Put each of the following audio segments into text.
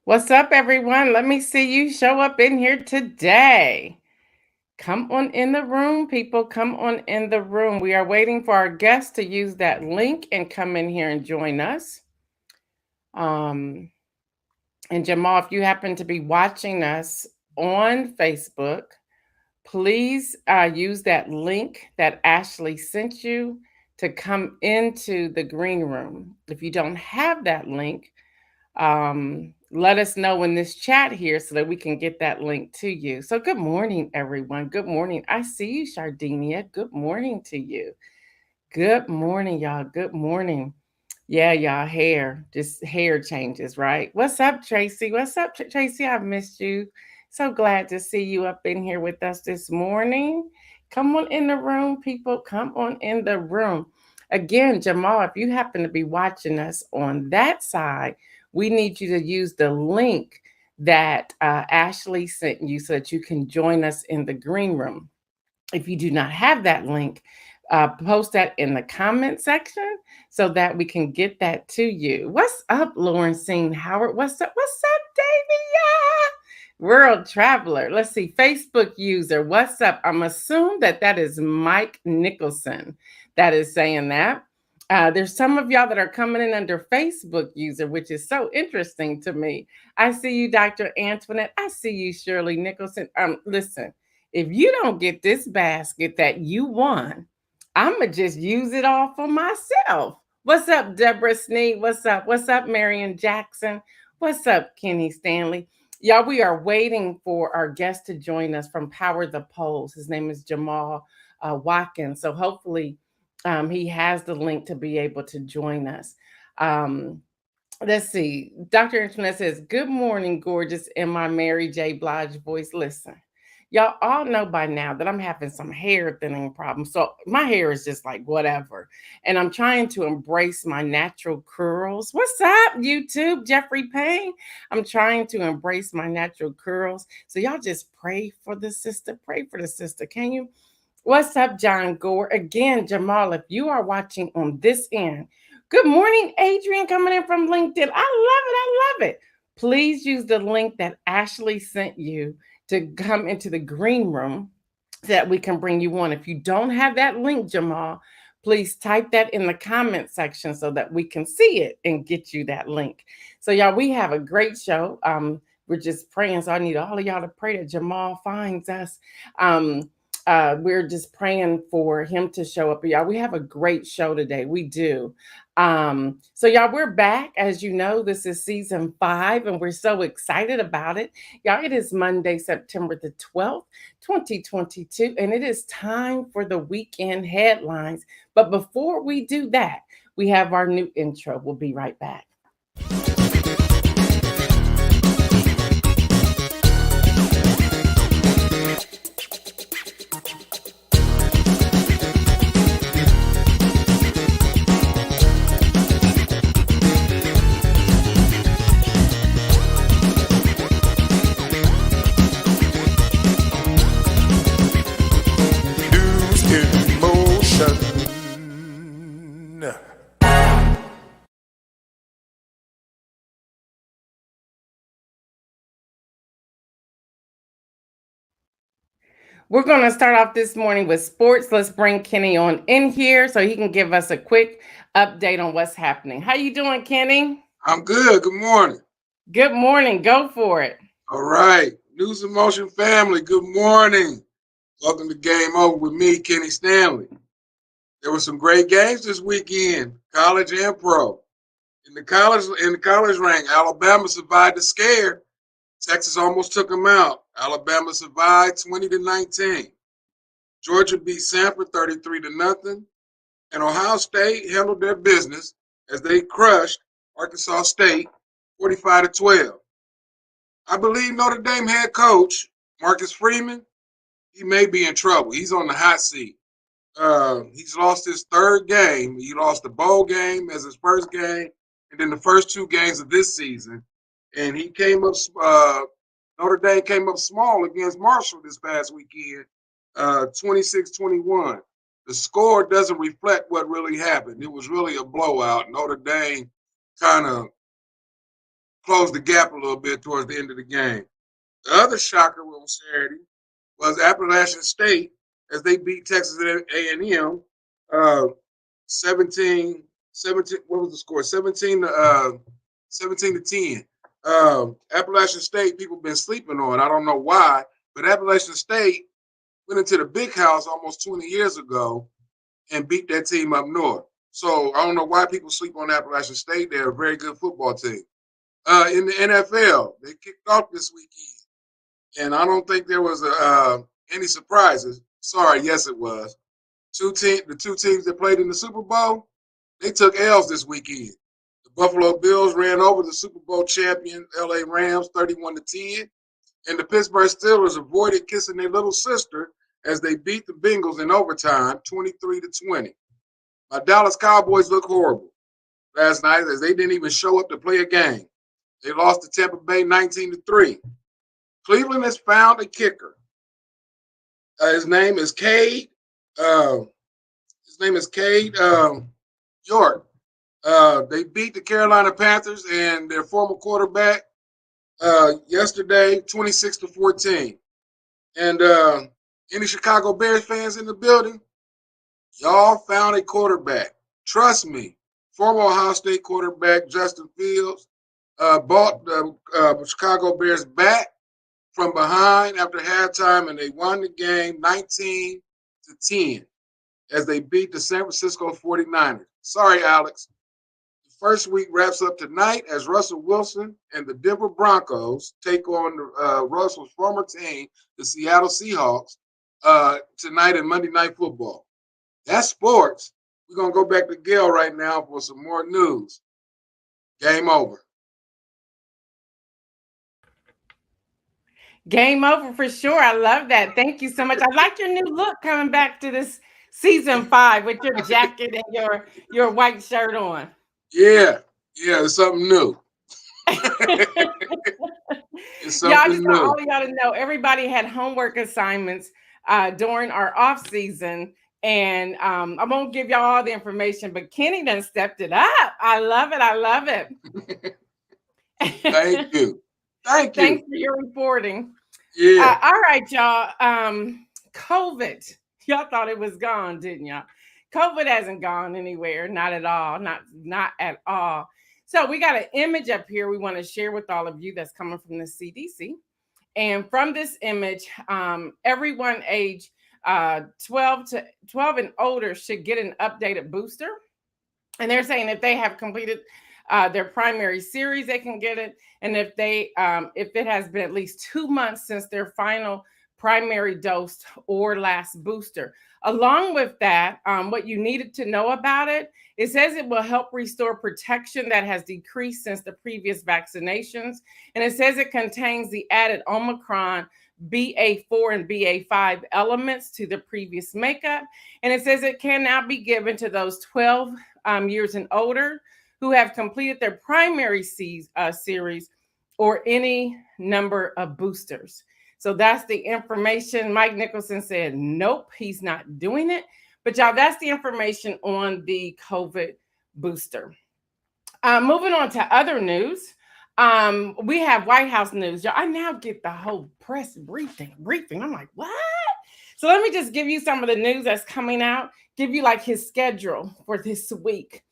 What's up, everyone? Let me see you show up in here today. Come on in the room, people. Come on in the room. We are waiting for our guests to use that link and come in here and join us. Um, and Jamal, if you happen to be watching us on Facebook, please use that link that Ashley sent you to come into the green room. If you don't have that link, let us know in this chat here so that we can get that link to you. So good morning, everyone. Good morning. I see you, Sardinia. Good morning to you. Good morning, y'all. Good morning. Yeah, y'all, just hair changes, right? What's up, Tracy? What's up, Tracy? I've missed you. So glad to see you up in here with us this morning. Come on in the room, people. Come on in the room. Again, Jamal, if you happen to be watching us on that side, we need you to use the link that Ashley sent you so that you can join us in the green room. If you do not have that link, post that in the comment section so that we can get that to you. What's up, Lawrencine Howard? What's up? What's up, Davia? World traveler. Let's see. Facebook user. What's up? I'm assuming that is Mike Nicholson that is saying that. There's some of y'all that are coming in under Facebook user, which is so interesting to me. I see you, Dr. Antoinette. I see you, Shirley Nicholson. Listen, if you don't get this basket that you won, I'ma just use it all for myself. What's up, Deborah Sneed? What's up? What's up, Marion Jackson? What's up, Kenny Stanley? Y'all, we are waiting for our guest to join us from Power the Polls. His name is Jamal Watkins. So hopefully he has the link to be able to join us. Let's see. Dr. Internet says, good morning, gorgeous, in my Mary J. Blige voice. Listen, y'all all know by now that I'm having some hair thinning problems. So my hair is just like whatever. And I'm trying to embrace my natural curls. What's up, YouTube? Jeffrey Payne. I'm trying to embrace my natural curls. So y'all just pray for the sister. Pray for the sister. Can you? What's up, John Gore? Again, Jamal, if you are watching on this end, good morning, Adrian, coming in from LinkedIn. I love it. I love it. Please use the link that Ashley sent you to come into the green room so that we can bring you on. If you don't have that link, Jamal, please type that in the comment section so that we can see it and get you that link. So, y'all, we have a great show. We're just praying. So I need all of y'all to pray that Jamal finds us. We're just praying for him to show up. Y'all, we have a great show today. We do. So y'all, we're back. As you know, this is season 5, and we're so excited about it. Y'all, it is Monday, September the 12th, 2022, and it is time for the weekend headlines. But before we do that, we have our new intro. We'll be right back. We're going to start off this morning with sports. Let's bring Kenny on in here so he can give us a quick update on what's happening. How you doing, Kenny? I'm good. Good morning. Good morning. Go for it. All right. NewsInMotion family, good morning. Welcome to Game Over with me, Kenny Stanley. There were some great games this weekend, college and pro. In the college rank, Alabama survived the scare. Texas almost took them out. Alabama survived 20-19. Georgia beat Samford 33-0. And Ohio State handled their business as they crushed Arkansas State 45-12. I believe Notre Dame head coach Marcus Freeman, he may be in trouble. He's on the hot seat. He's lost his 3rd game. He lost the bowl game as his 1st game, and then the first 2 games of this season. And he came up. Notre Dame came up small against Marshall this past weekend, 26-21. The score doesn't reflect what really happened. It was really a blowout. Notre Dame kind of closed the gap a little bit towards the end of the game. The other shocker on Saturday was Appalachian State as they beat Texas A&M 17, what was the score? 17 to 10. Appalachian State, people been sleeping on. I don't know why, but Appalachian State went into the big house almost 20 years ago and beat that team up north. So I don't know why people sleep on Appalachian State. They're a very good football team. In the NFL, they kicked off this weekend, and I don't think there was any surprises. Sorry, yes, it was. The two teams that played in the Super Bowl, they took L's this weekend. The Buffalo Bills ran over the Super Bowl champion LA Rams 31-10, and the Pittsburgh Steelers avoided kissing their little sister as they beat the Bengals in overtime 23-20. My Dallas Cowboys look horrible last night as they didn't even show up to play a game. They lost to Tampa Bay 19-3. Cleveland has found a kicker. His name is Cade. York. They beat the Carolina Panthers and their former quarterback yesterday, 26-14. And any Chicago Bears fans in the building? Y'all found a quarterback. Trust me. Former Ohio State quarterback Justin Fields bought the Chicago Bears back from behind after halftime, and they won the game 19-10 as they beat the San Francisco 49ers. Sorry, Alex. The first week wraps up tonight as Russell Wilson and the Denver Broncos take on Russell's former team, the Seattle Seahawks, tonight in Monday Night Football. That's sports. We're going to go back to Gail right now for some more news. Game over. Game over for sure. I love that. Thank you so much. I like your new look coming back to this season 5 with your jacket and your white shirt on. Yeah, it's something new. It's something yeah, I just new. want all y'all to know everybody had homework assignments during our off season. And I won't give y'all all the information, but Kenny done stepped it up. I love it. I love it. Thank you. Thanks for your reporting. Yeah. All right, y'all. COVID. Y'all thought it was gone, didn't y'all? COVID hasn't gone anywhere. Not at all. Not at all. So we got an image up here we want to share with all of you that's coming from the CDC. And from this image, everyone age 12 and older should get an updated booster. And they're saying if they have completed their primary series, they can get it. And if it has been at least 2 months since their final primary dose or last booster. Along with that, what you needed to know about it says it will help restore protection that has decreased since the previous vaccinations. And it says it contains the added Omicron BA4 and BA5 elements to the previous makeup. And it says it can now be given to those 12 years and older who have completed their primary series or any number of boosters. So that's the information. Mike Nicholson said, nope, he's not doing it. But y'all, that's the information on the COVID booster. Moving on to other news. We have White House news. Y'all, I now get the whole press briefing. I'm like, what? So let me just give you some of the news that's coming out, give you like his schedule for this week.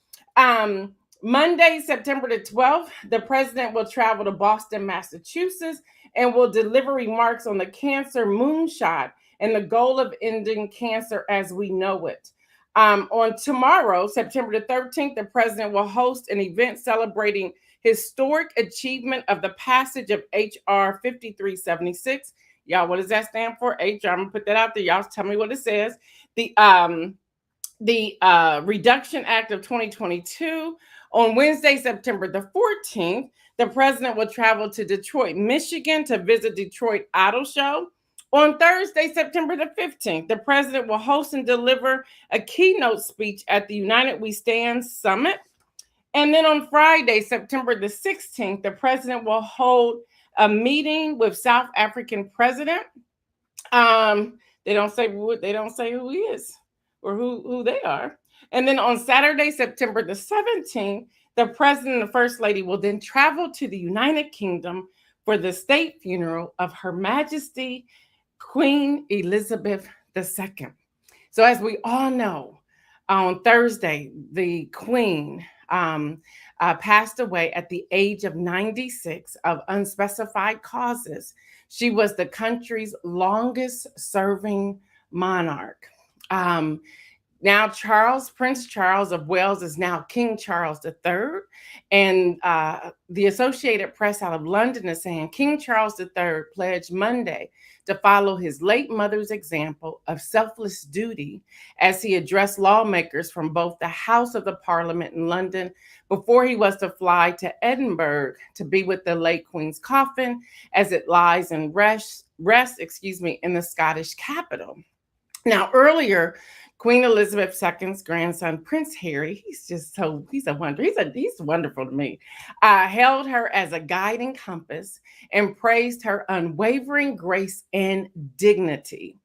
Monday, September the 12th, the president will travel to Boston, Massachusetts, and will deliver remarks on the cancer moonshot and the goal of ending cancer as we know it. On tomorrow, September the 13th, the president will host an event celebrating historic achievement of the passage of H.R. 5376. Y'all, what does that stand for? HR. I'm going to put that out there. Y'all tell me what it says. The Reduction Act of 2022. On Wednesday, September the 14th, the president will travel to Detroit, Michigan to visit Detroit Auto Show. On Thursday, September the 15th, the president will host and deliver a keynote speech at the United We Stand Summit. And then on Friday, September the 16th, the president will hold a meeting with South African president. They don't say who he is or who they are. And then on Saturday, September the 17th, the president and the first lady will then travel to the United Kingdom for the state funeral of Her Majesty Queen Elizabeth II. So, as we all know, on Thursday, the Queen passed away at the age of 96 of unspecified causes. She was the country's longest serving monarch. Um, Now, Prince Charles of Wales is now King Charles III. And the Associated Press out of London is saying King Charles III pledged Monday to follow his late mother's example of selfless duty as he addressed lawmakers from both the House of the Parliament in London before he was to fly to Edinburgh to be with the late Queen's coffin as it lies in rest, in the Scottish capital. Now, earlier, Queen Elizabeth II's grandson, Prince Harry, he's wonderful to me, held her as a guiding compass and praised her unwavering grace and dignity.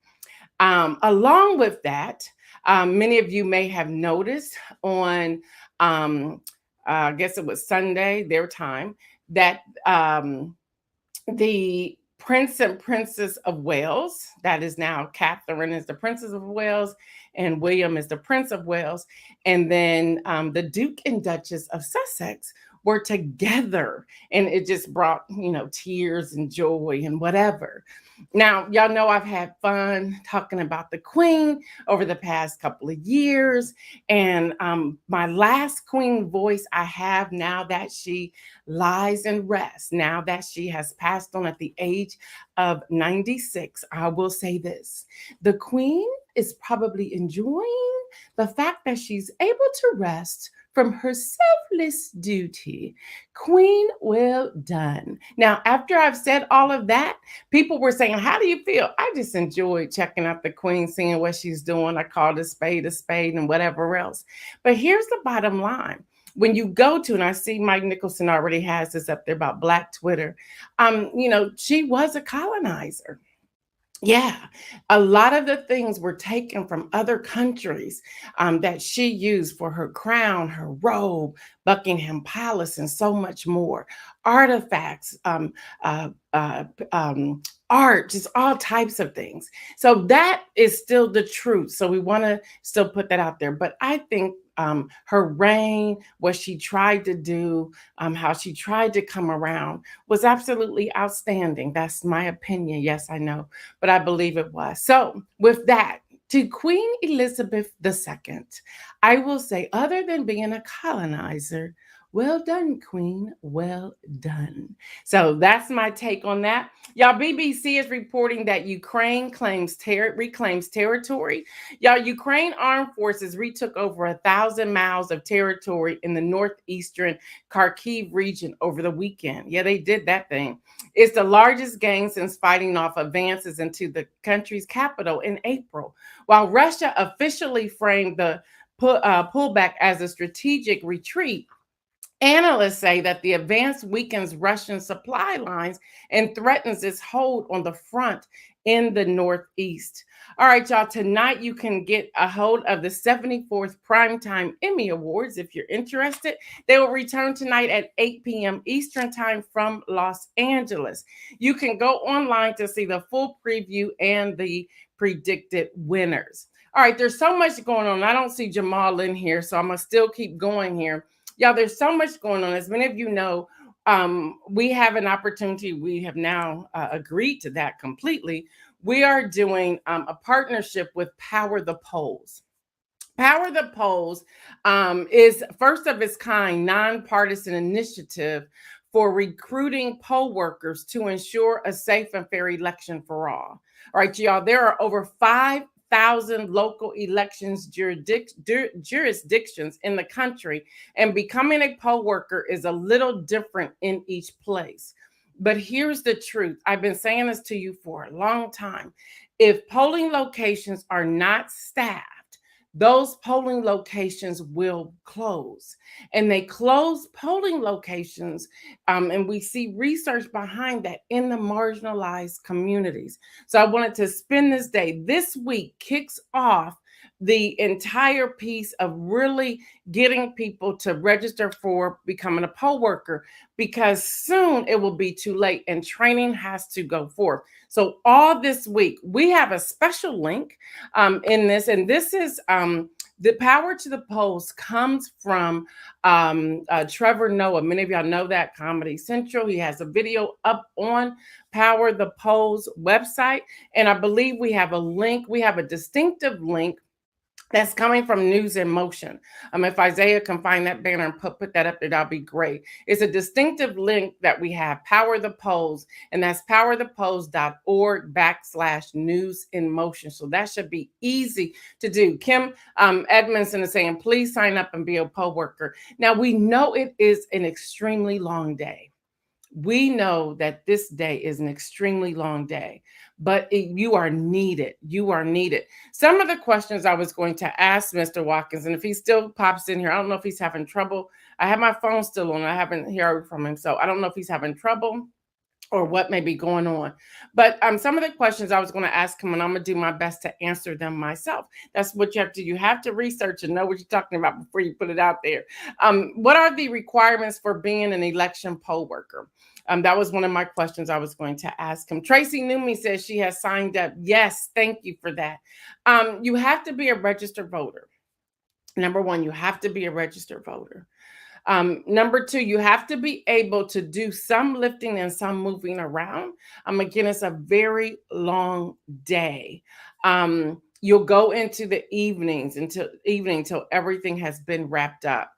Along with that, many of you may have noticed on, I guess it was Sunday, their time, that the Prince and Princess of Wales, that is now Catherine is the Princess of Wales and William is the Prince of Wales, and then the Duke and Duchess of Sussex were together, and it just brought, tears and joy and whatever. Now, y'all know I've had fun talking about the Queen over the past couple of years, and my last Queen voice I have now that she lies in rest, now that she has passed on at the age of 96, I will say this: the Queen is probably enjoying the fact that she's able to rest from her selfless duty. Queen, well done. Now, after I've said all of that, people were saying, how do you feel? I just enjoyed checking out the Queen, seeing what she's doing. I called a spade, and whatever else. But here's the bottom line. When you go to, and I see Mike Nicholson already has this up there about Black Twitter, she was a colonizer. Yeah, a lot of the things were taken from other countries that she used for her crown, her robe, Buckingham Palace, and so much more. Artifacts, art, just all types of things. So that is still the truth. So we want to still put that out there. But I think her reign, what she tried to do, how she tried to come around was absolutely outstanding. That's my opinion. Yes, I know, but I believe it was. So with that, to Queen Elizabeth II, I will say, other than being a colonizer, well done, Queen. Well done. So that's my take on that. Y'all, BBC is reporting that Ukraine reclaims territory. Y'all, Ukraine armed forces retook over 1,000 miles of territory in the northeastern Kharkiv region over the weekend. Yeah, they did that thing. It's the largest gain since fighting off advances into the country's capital in April. While Russia officially framed the pullback as a strategic retreat, analysts say that the advance weakens Russian supply lines and threatens its hold on the front in the Northeast. All right, y'all, tonight you can get a hold of the 74th Primetime Emmy Awards if you're interested. They will return tonight at 8 p.m. Eastern Time from Los Angeles. You can go online to see the full preview and the predicted winners. All right, there's so much going on. I don't see Jamal in here, so I'm going to still keep going here. Y'all, there's so much going on. As many of you know, we have an opportunity. We have now agreed to that completely. We are doing a partnership with Power the Polls. Power the Polls is first of its kind nonpartisan initiative for recruiting poll workers to ensure a safe and fair election for all. All right, y'all, there are over 5,000 local elections jurisdictions in the country, and becoming a poll worker is a little different in each place. But here's the truth. I've been saying this to you for a long time. If polling locations are not staffed, those polling locations will close. And they close polling locations, and we see research behind that in the marginalized communities. So I wanted to spend this day. This week kicks off the entire piece of really getting people to register for becoming a poll worker, because soon it will be too late and training has to go forth. So all this week, we have a special link in this, and this is the power to the polls comes from Trevor Noah. Many of y'all know that, Comedy Central. He has a video up on Power the Polls website. And I believe we have a link. We have a distinctive link that's coming from NewsInMotion. If Isaiah can find that banner and put that up there, that'll be great. It's a distinctive link that we have, Power the Polls, and that's powerthepolls.org/NewsInMotion. So that should be easy to do. Kim Edmondson is saying, please sign up and be a poll worker. Now, we know it is an extremely long day. We know that this day is an extremely long day, but you are needed. You are needed. Some of the questions I was going to ask Mr. Watkins, and if he still pops in here, I don't know if he's having trouble. I have my phone still on. I haven't heard from him, so I don't know if he's having trouble or what may be going on. But some of the questions I was going to ask him, and I'm going to do my best to answer them myself. That's what you have to do. You have to research and know what you're talking about before you put it out there. What are the requirements for being an election poll worker? That was one of my questions I was going to ask him. Tracy Newmy says she has signed up. Yes, thank you for that. You have to be a registered voter. Number one, you have to be a registered voter. Number two, you have to be able to do some lifting and some moving around. Again, it's a very long day. You'll go into the evenings until everything has been wrapped up.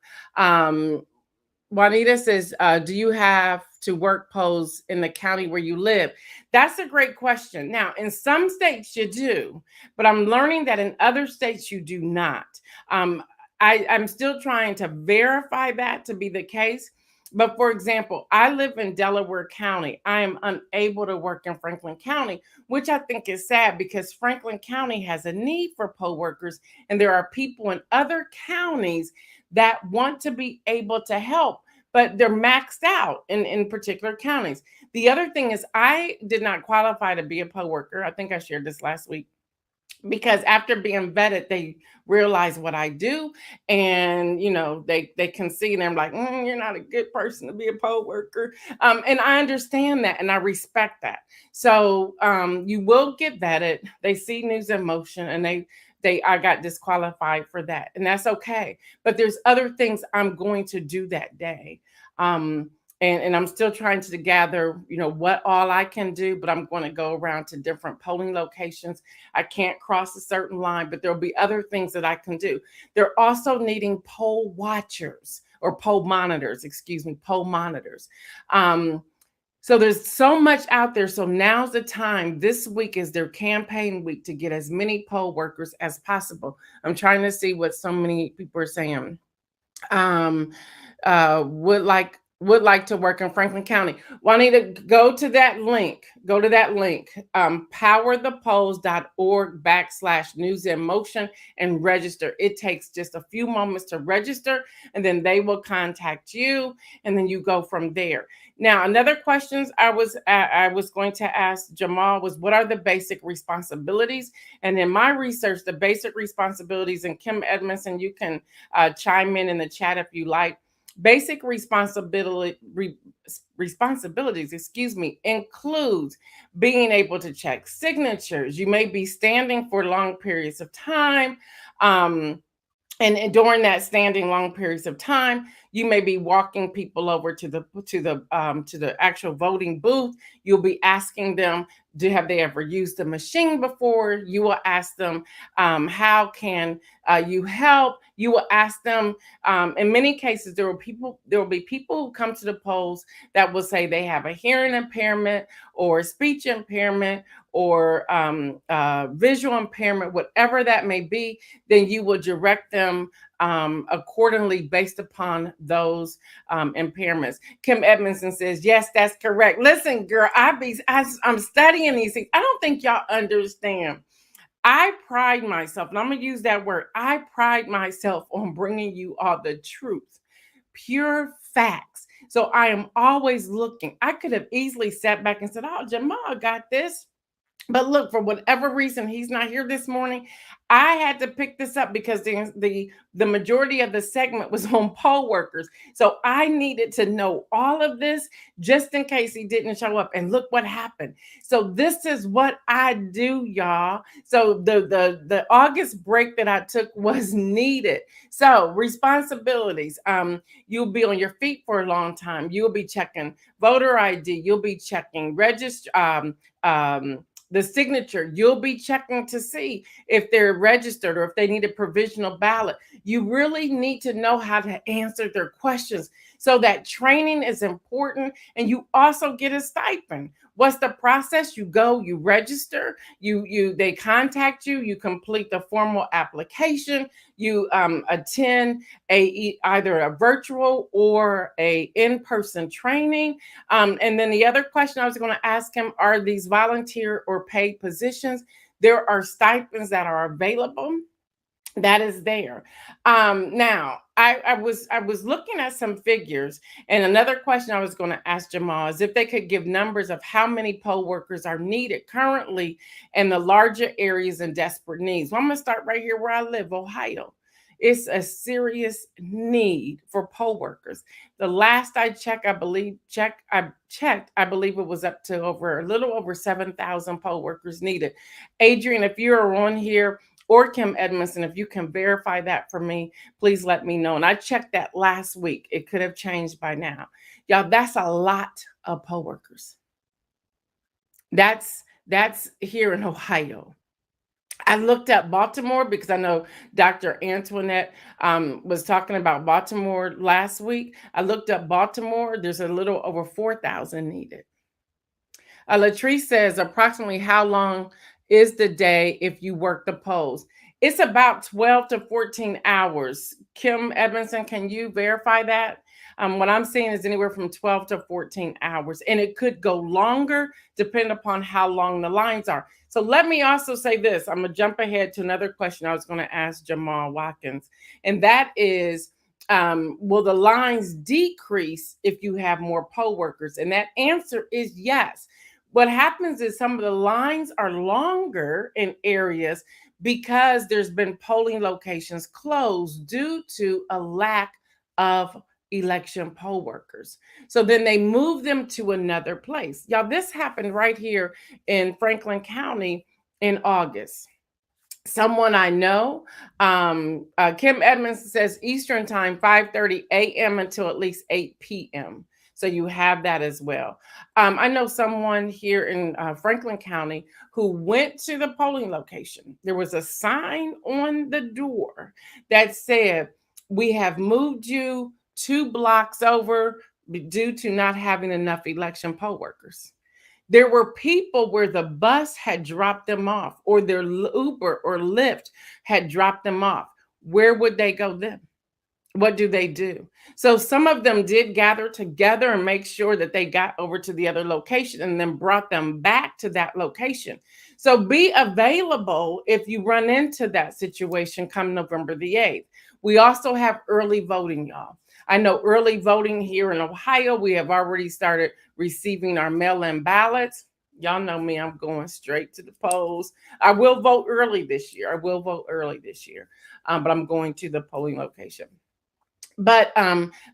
Juanita says, do you have to work polls in the county where you live? That's a great question. Now, in some states you do, but I'm learning that in other states you do not. I'm still trying to verify that to be the case. But for example, I live in Delaware County. I am unable to work in Franklin County, which I think is sad because Franklin County has a need for poll workers. And there are people in other counties that want to be able to help, but they're maxed out in particular counties. The other thing is I did not qualify to be a poll worker. I think I shared this last week. Because after being vetted, they realize what I do, and they can see, and I'm like, you're not a good person to be a poll worker, and I understand that, and I respect that. So you will get vetted. They see NewsInMotion, and I got disqualified for that, and that's okay. But there's other things I'm going to do that day. And I'm still trying to gather, what all I can do, but I'm going to go around to different polling locations. I can't cross a certain line, but there'll be other things that I can do. They're also needing poll watchers or poll monitors. So there's so much out there. So now's the time. This week is their campaign week to get as many poll workers as possible. I'm trying to see what so many people are saying. Would like to work in Franklin County. Juanita, go to that link. Powerthepolls.org/NewsInMotion and register. It takes just a few moments to register, and then they will contact you, and then you go from there. Now, another question I was going to ask Jamal was, what are the basic responsibilities? And in my research, the basic responsibilities, and Kim Edmondson, you can chime in the chat if you like. Basic responsibilities, includes being able to check signatures. You may be standing for long periods of time. And during that standing long periods of time, you may be walking people over to the actual voting booth. You'll be asking them, have they ever used the machine before? You will ask them, how can you help? You will ask them. In many cases, there will be people who come to the polls that will say they have a hearing impairment or speech impairment or visual impairment, whatever that may be. Then you will direct them accordingly based upon those impairments. Kim Edmondson says, yes, that's correct. Listen, girl, I'm studying these things. I don't think y'all understand. I pride myself, and I'm going to use that word. I pride myself on bringing you all the truth, pure facts. So I am always looking. I could have easily sat back and said, oh, Jamal got this. But look, for whatever reason, he's not here this morning. I had to pick this up because the majority of the segment was on poll workers. So I needed to know all of this just in case he didn't show up. And look what happened. So this is what I do, y'all. So the August break that I took was needed. So responsibilities. You'll be on your feet for a long time. You'll be checking voter ID. You'll be checking register. The signature, you'll be checking to see if they're registered or if they need a provisional ballot. You really need to know how to answer their questions. So that training is important, and you also get a stipend. What's the process? You go, you register, they contact you, you complete the formal application, you attend either a virtual or a in-person training. And then the other question I was going to ask him, are these volunteer or paid positions? There are stipends that are available. That is there. Now, I was looking at some figures, and another question I was going to ask Jamal is if they could give numbers of how many poll workers are needed currently in the larger areas in desperate needs. Well, I'm going to start right here where I live, Ohio. It's a serious need for poll workers. The last I checked, I believe it was up to a little over 7,000 poll workers needed. Adrian, if you're on here, or Kim Edmondson, if you can verify that for me, please let me know. And I checked that last week. It could have changed by now. Y'all, that's a lot of poll workers. That's here in Ohio. I looked at Baltimore because I know Dr. Antoinette was talking about Baltimore last week. I looked up Baltimore. There's a little over 4,000 needed. Latrice says, approximately how long is the day if you work the polls? It's about 12 to 14 hours. Kim Edmondson, can you verify that? What I'm seeing is anywhere from 12 to 14 hours, and it could go longer depending upon how long the lines are. So let me also say this. I'm going to jump ahead to another question I was going to ask Jamal Watkins, and that is, will the lines decrease if you have more poll workers? And that answer is yes. What happens is some of the lines are longer in areas because there's been polling locations closed due to a lack of election poll workers. So then they move them to another place. Y'all, this happened right here in Franklin County in August. Someone I know, Kim Edmonds says Eastern time, 5:30 a.m. until at least 8 p.m. So you have that as well. I know someone here in Franklin County who went to the polling location. There was a sign on the door that said, we have moved you 2 blocks over due to not having enough election poll workers. There were people where the bus had dropped them off, or their Uber or Lyft had dropped them off. Where would they go then? What do they do? So some of them did gather together and make sure that they got over to the other location and then brought them back to that location. So be available if you run into that situation come November the 8th. We also have early voting, y'all. I know early voting here in Ohio, we have already started receiving our mail-in ballots. Y'all know me, I'm going straight to the polls. I will vote early this year. But I'm going to the polling location. But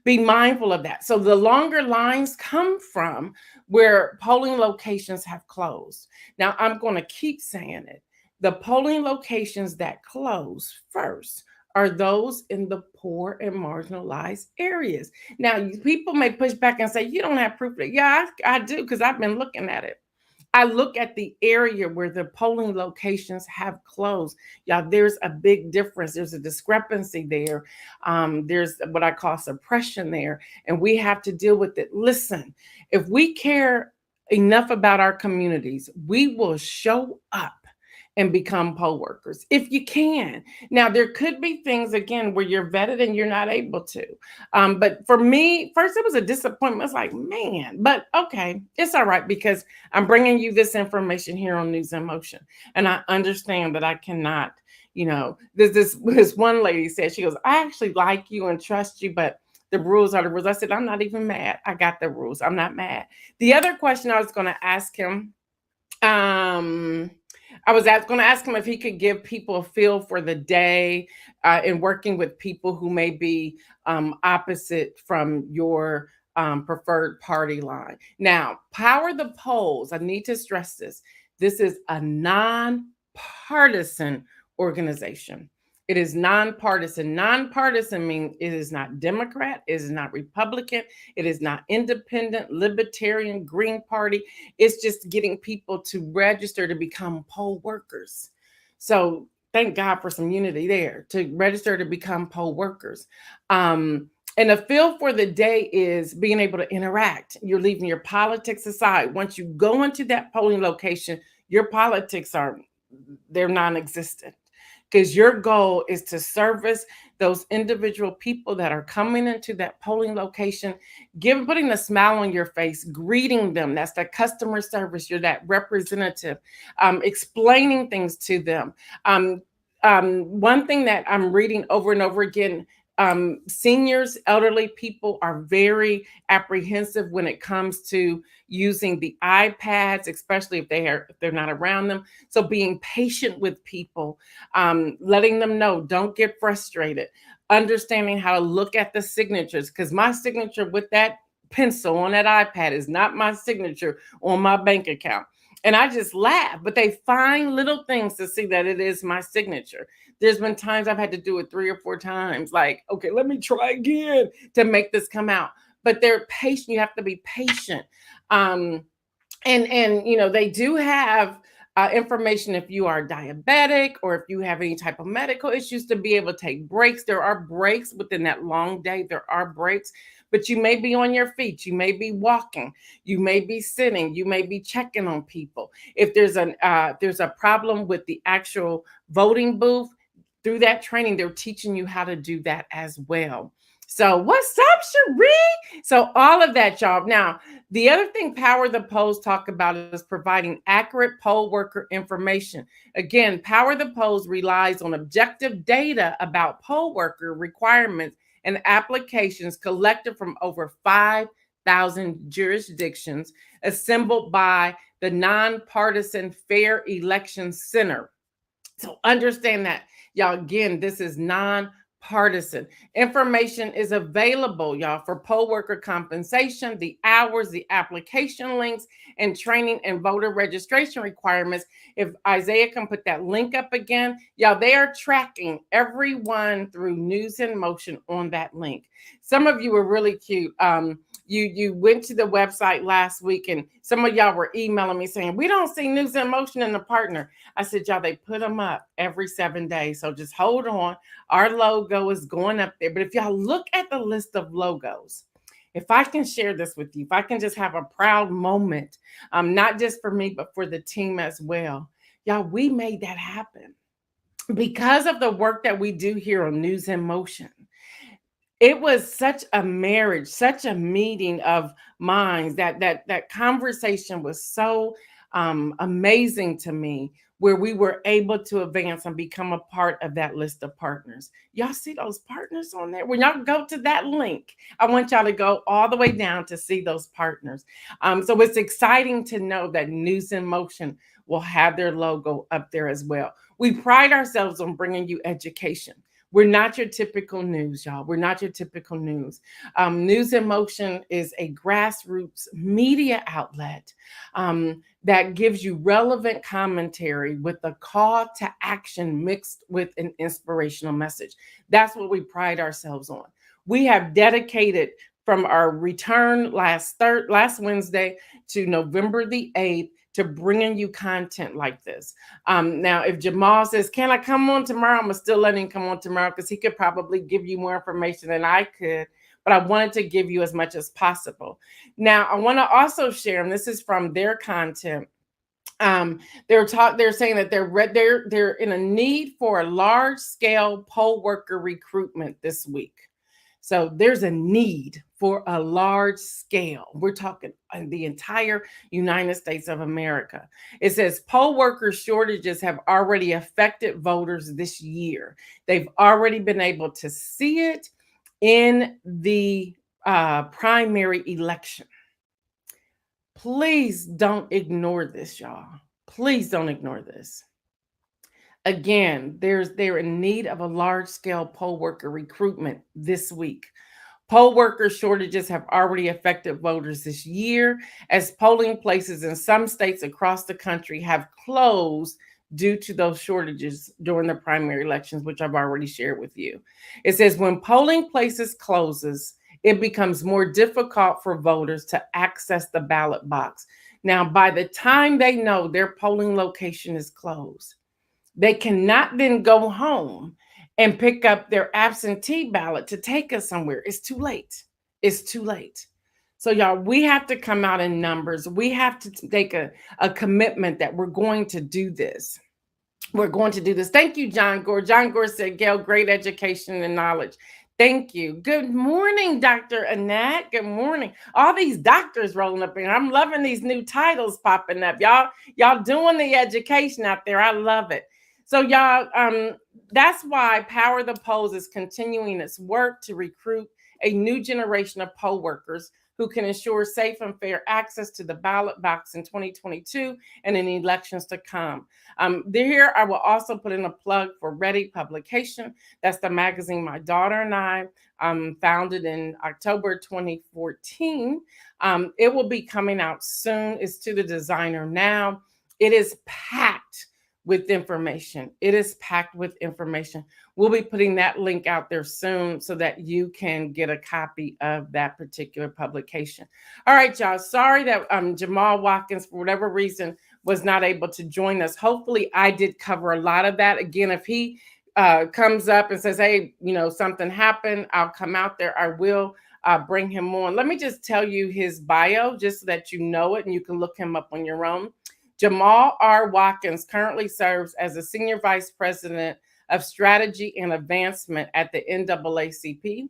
be mindful of that. So the longer lines come from where polling locations have closed. Now, I'm going to keep saying it. The polling locations that close first are those in the poor and marginalized areas. Now, people may push back and say, you don't have proof of it. Yeah, I do, because I've been looking at it. I look at the area where the polling locations have closed. Y'all, there's a big difference. There's a discrepancy there. There's what I call suppression there, and we have to deal with it. Listen, if we care enough about our communities, we will show up and become poll workers if you can. Now, there could be things, again, where you're vetted and you're not able to. But for me, first, it was a disappointment. It's like, man, but okay, it's all right, because I'm bringing you this information here on News in Motion. And I understand that I cannot, this one lady said, she goes, I actually like you and trust you, but the rules are the rules. I said, I'm not even mad. I got the rules. I'm not mad. The other question I was going to ask him Um, I was going to ask him if he could give people a feel for the day in working with people who may be opposite from your preferred party line. Now, Power the Polls, I need to stress this. This is a nonpartisan organization. It is nonpartisan. Nonpartisan means it is not Democrat, it is not Republican, it is not independent, libertarian, Green Party. It's just getting people to register to become poll workers. So thank God for some unity there to register to become poll workers. And the feel for the day is being able to interact. You're leaving your politics aside. Once you go into that polling location, your politics they're non-existent, because your goal is to service those individual people that are coming into that polling location, putting a smile on your face, greeting them. That's that customer service. You're that representative, explaining things to them. One thing that I'm reading over and over again, seniors, elderly people are very apprehensive when it comes to using the iPads, especially if they're not around them. So being patient with people, letting them know, don't get frustrated, understanding how to look at the signatures, because my signature with that pencil on that iPad is not my signature on my bank account. And I just laugh, but they find little things to see that it is my signature. There's been times I've had to do it 3 or 4 times, like, okay, let me try again to make this come out. But they're patient. You have to be patient. And they do have information if you are diabetic or if you have any type of medical issues to be able to take breaks. There are breaks within that long day. There are breaks, but you may be on your feet. You may be walking. You may be sitting. You may be checking on people. If there's a problem with the actual voting booth, through that training, they're teaching you how to do that as well. So what's up, Cherie? So all of that, y'all. Now, the other thing Power the Polls talk about is providing accurate poll worker information. Again, Power the Polls relies on objective data about poll worker requirements and applications collected from over 5,000 jurisdictions, assembled by the Nonpartisan Fair Election Center. So understand that, y'all. Again, this is nonpartisan. Information is available, y'all, for poll worker compensation, the hours, the application links, and training and voter registration requirements. If Isaiah can put that link up again, y'all, they are tracking everyone through NewsInMotion on that link. Some of you were really cute. You went to the website last week, and some of y'all were emailing me saying, we don't see NewsInMotion in the partner. I said, y'all, they put them up every 7 days. So just hold on. Our logo is going up there. But if y'all look at the list of logos, if I can share this with you, if I can just have a proud moment, not just for me, but for the team as well. Y'all, we made that happen because of the work that we do here on NewsInMotion. It was such a marriage, such a meeting of minds. That conversation was so amazing to me, where we were able to advance and become a part of that list of partners. Y'all see those partners on there? When y'all go to that link, I want y'all to go all the way down to see those partners. So it's exciting to know that NewsInMotion will have their logo up there as well. We pride ourselves on bringing you education. We're not your typical news, y'all. We're not your typical news. NewsInMotion is a grassroots media outlet that gives you relevant commentary with a call to action mixed with an inspirational message. That's what we pride ourselves on. We have dedicated from our return last Wednesday to November the 8th to bringing you content like this. Now, if Jamal says, can I come on tomorrow? I'm going to still let him come on tomorrow, because he could probably give you more information than I could, but I wanted to give you as much as possible. Now, I want to also share, and this is from their content. They're saying that they're in a need for a large scale poll worker recruitment this week. So there's a need for a large scale. We're talking the entire United States of America. It says poll worker shortages have already affected voters this year. They've already been able to see it in the primary election. Please don't ignore this, y'all. Please don't ignore this. Again, they're in need of a large-scale poll worker recruitment this week. Poll worker shortages have already affected voters this year as polling places in some states across the country have closed due to those shortages during the primary elections, which I've already shared with you. It says when polling places closes, it becomes more difficult for voters to access the ballot box. Now, by the time they know their polling location is closed, they cannot then go home and pick up their absentee ballot to take us somewhere. It's too late. It's too late. So, y'all, we have to come out in numbers. We have to take a commitment that we're going to do this. We're going to do this. Thank you, John Gore. John Gore said, Gail, great education and knowledge. Thank you. Good morning, Dr. Annette. Good morning. All these doctors rolling up in. I'm loving these new titles popping up. Y'all doing the education out there. I love it. So y'all, that's why Power the Polls is continuing its work to recruit a new generation of poll workers who can ensure safe and fair access to the ballot box in 2022 and in elections to come. Here, I will also put in a plug for Ready Publication. That's the magazine my daughter and I founded in October 2014. It will be coming out soon. It's to the designer now. It is packed with information. It is packed with information. We'll be putting that link out there soon so that you can get a copy of that particular publication. All right, y'all. Sorry that Jamal Watkins, for whatever reason, was not able to join us. Hopefully, I did cover a lot of that. Again, if he comes up and says, hey, something happened, I'll come out there. I will bring him on. Let me just tell you his bio just so that you know it and you can look him up on your own. Jamal R. Watkins currently serves as a Senior Vice President of Strategy and Advancement at the NAACP.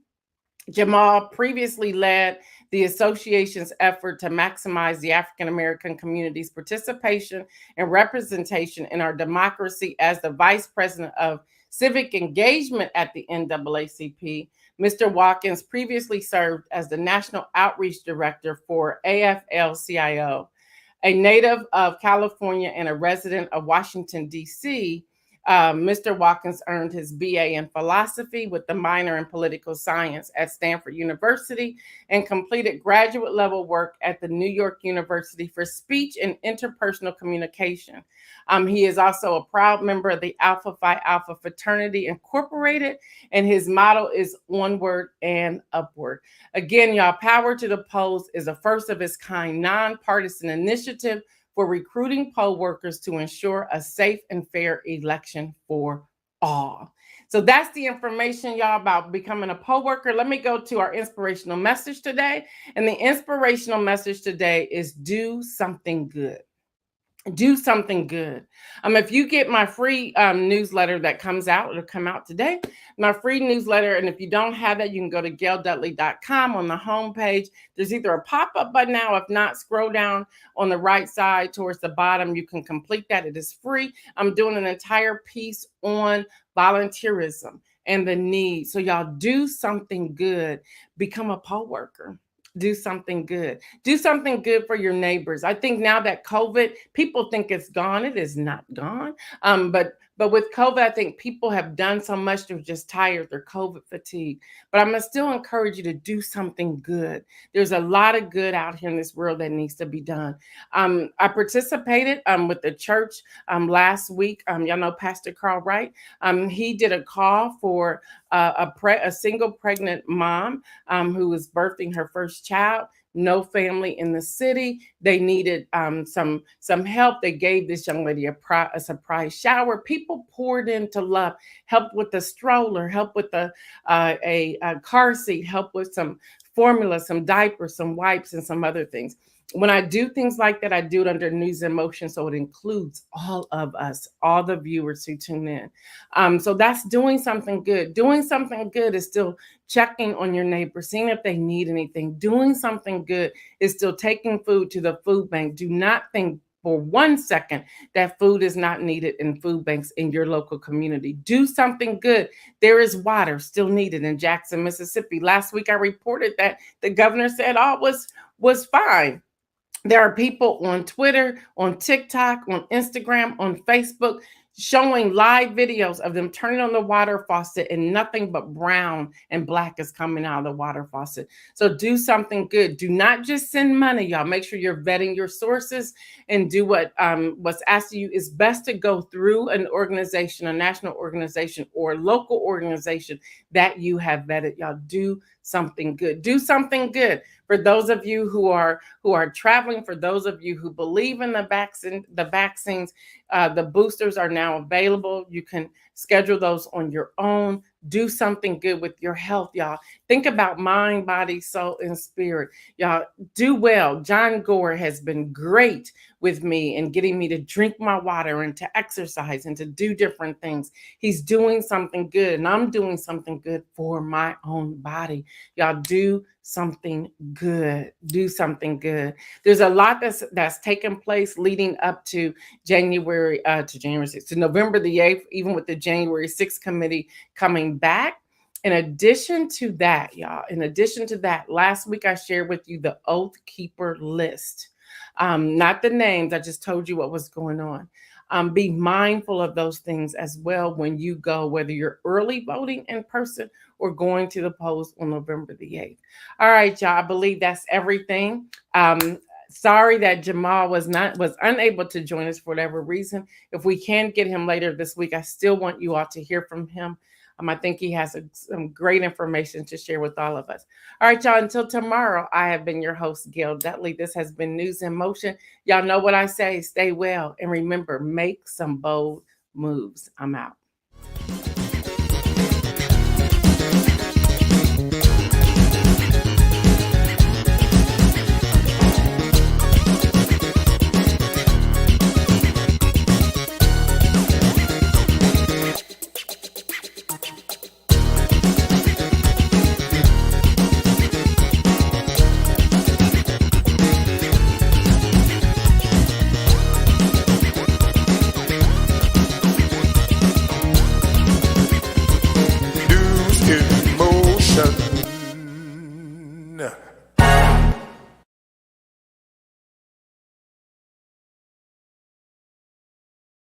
Jamal previously led the association's effort to maximize the African American community's participation and representation in our democracy as the Vice President of Civic Engagement at the NAACP. Mr. Watkins previously served as the National Outreach Director for AFL-CIO. A native of California and a resident of Washington, D.C., Mr. Watkins earned his BA in philosophy with the minor in political science at Stanford University and completed graduate level work at the New York University for speech and interpersonal communication. He is also a proud member of the Alpha Phi Alpha Fraternity Incorporated, and his motto is onward and upward. Again, y'all, Power to the Polls is a first of its kind nonpartisan initiative for recruiting poll workers to ensure a safe and fair election for all. So that's the information, y'all, about becoming a poll worker. Let me go to our inspirational message today. And the inspirational message today is do something good. Do something good. If you get my free newsletter that comes out, it'll come out today. My free newsletter, and if you don't have that, you can go to gaildudley.com. On the homepage. There's either a pop-up button now. If not, scroll down on the right side towards the bottom. You can complete that. It is free. I'm doing an entire piece on volunteerism and the need. So y'all do something good. Become a poll worker. Do something good. Do something good for your neighbors. I think now that COVID, people think it's gone. It is not gone. But with COVID, I think people have done so much. They're just tired. They're COVID fatigued. But I'm going to still encourage you to do something good. There's a lot of good out here in this world that needs to be done. I participated with the church last week. Y'all know Pastor Carl Wright. He did a call for a single pregnant mom who was birthing her first child. No family in the city. They needed some help. They gave this young lady a surprise shower. People poured in to love, helped with the stroller, helped with a car seat, helped with some formula, some diapers, some wipes, and some other things. When I do things like that, I do it under NewsInMotion, so it includes all of us, all the viewers who tune in. So that's doing something good. Doing something good is still checking on your neighbor, seeing if they need anything. Doing something good is still taking food to the food bank. Do not think for 1 second that food is not needed in food banks in your local community. Do something good. There is water still needed in Jackson, Mississippi. Last week, I reported that the governor said all was fine. There are people on Twitter, on TikTok, on Instagram, on Facebook showing live videos of them turning on the water faucet and nothing but brown and black is coming out of the water faucet. So do something good. Do not just send money, y'all. Make sure you're vetting your sources and do what's asked of you. Is best to go through an organization, a national organization or local organization that you have vetted. Y'all do something good. Do something good. For those of you who are traveling, for those of you who believe in the vaccines, the boosters are now available. You can schedule those on your own. Do something good with your health, y'all. Think about mind, body, soul, and spirit. Y'all do well. John Gore has been great with me and getting me to drink my water and to exercise and to do different things. He's doing something good, and I'm doing something good for my own body. Y'all do something good. Do something good. There's a lot that's taken place leading up to January 6th, to November the 8th, even with the January 6th committee coming back. In addition to that, y'all, last week I shared with you the Oath Keeper list. Not the names, I just told you what was going on. Be mindful of those things as well when you go, whether you're early voting in person or going to the polls on November the 8th. All right, y'all, I believe that's everything. Sorry that Jamal was unable to join us for whatever reason. If we can get him later this week, I still want you all to hear from him. I think he has some great information to share with all of us. All right, y'all, until tomorrow, I have been your host, Gail Dudley. This has been News in Motion. Y'all know what I say, stay well, and remember, make some bold moves. I'm out.